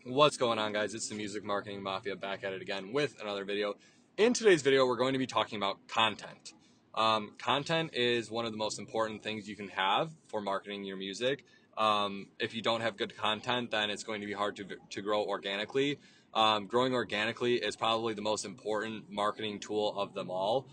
What's going on, guys? It's the Music Marketing Mafia back at it again with another video. In today's video, we're going to be talking about content. Content is one of the most important things you can have for marketing your music. If you don't have good content, then it's going to be hard to grow organically. Growing organically is probably the most important marketing tool of them all.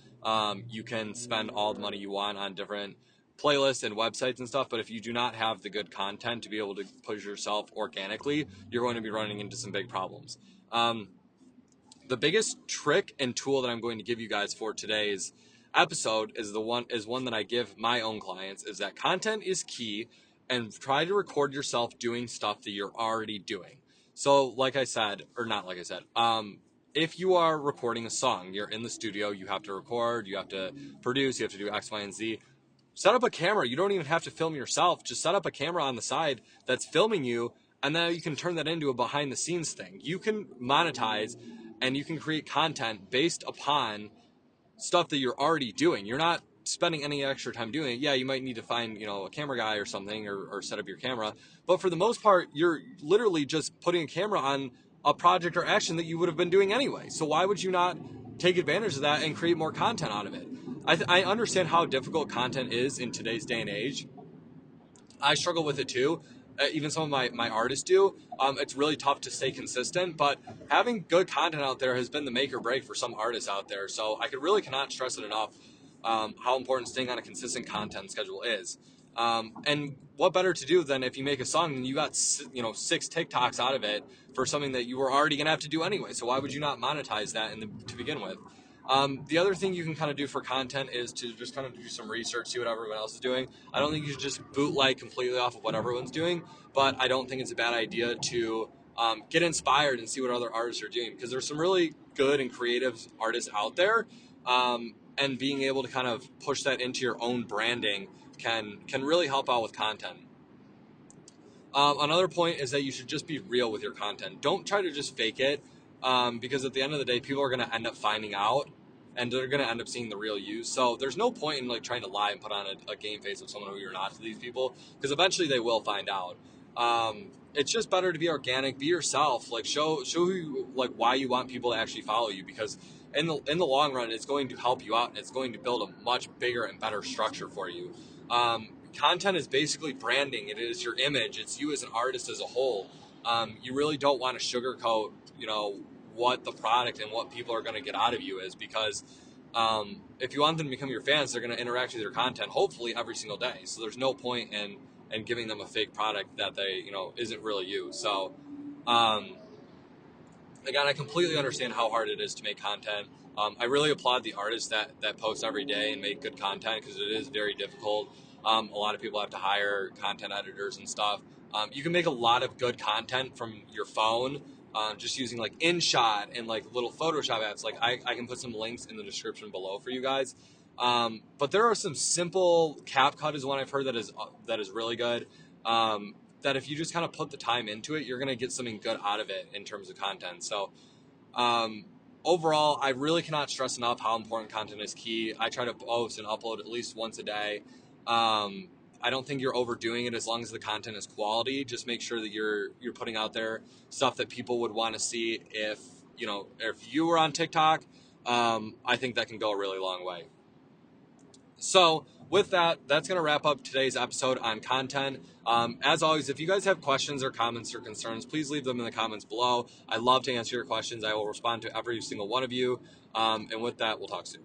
You can spend all the money you want on different playlists and websites and stuff, but if you do not have the good content to be able to push yourself organically, you're going to be running into some big problems. The biggest trick and tool that I'm going to give you guys for today's episode is one that I give my own clients, is that content is key, and try to record yourself doing stuff that you're already doing. So like I said, or not like I said, if you are recording a song, you're in the studio, you have to record, you have to produce, you have to do X, Y, and Z. Set up a camera. You don't even have to film yourself. Just set up a camera on the side that's filming you, and then you can turn that into a behind the scenes thing. You can monetize and you can create content based upon stuff that you're already doing. You're not spending any extra time doing it. Yeah, you might need to find, a camera guy or something, or set up your camera. But for the most part, you're literally just putting a camera on a project or action that you would have been doing anyway. So why would you not take advantage of that and create more content out of it? I understand how difficult content is in today's day and age. I struggle with it too. Even some of my artists do. It's really tough to stay consistent, but having good content out there has been the make or break for some artists out there. So I cannot stress it enough, how important staying on a consistent content schedule is. And what better to do than if you make a song and you got 6 TikToks out of it for something that you were already going to have to do anyway. So why would you not monetize that to begin with? The other thing you can kind of do for content is to just kind of do some research, see what everyone else is doing. I don't think you should just bootleg completely off of what everyone's doing, but I don't think it's a bad idea to get inspired and see what other artists are doing, because there's some really good and creative artists out there, and being able to kind of push that into your own branding can really help out with content. Another point is that you should just be real with your content. Don't try to just fake it. Because at the end of the day, people are going to end up finding out, and they're going to end up seeing the real you. So there's no point in trying to lie and put on a game face of someone who you're not to these people, because eventually they will find out. It's just better to be organic, be yourself, show who you, why you want people to actually follow you, because in the long run, it's going to help you out, and it's going to build a much bigger and better structure for you. Content is basically branding. It is your image. It's you as an artist as a whole. You really don't want to sugarcoat, what the product and what people are going to get out of you is, because if you want them to become your fans, they're going to interact with your content hopefully every single day. So there's no point in giving them a fake product that they isn't really you. So again, I completely understand how hard it is to make content. I really applaud the artists that post every day and make good content, because it is very difficult. A lot of people have to hire content editors and stuff. You can make a lot of good content from your phone, just using InShot and little Photoshop apps. I can put some links in the description below for you guys. But there are some simple, CapCut is one I've heard that is really good. That if you just kind of put the time into it, you're going to get something good out of it in terms of content. So overall, I really cannot stress enough how important content is key. I try to post and upload at least once a day. I don't think you're overdoing it as long as the content is quality. Just make sure that you're putting out there stuff that people would want to see. If you were on TikTok, I think that can go a really long way. So with that, that's going to wrap up today's episode on content. As always, if you guys have questions or comments or concerns, please leave them in the comments below. I love to answer your questions. I will respond to every single one of you. And with that, we'll talk soon.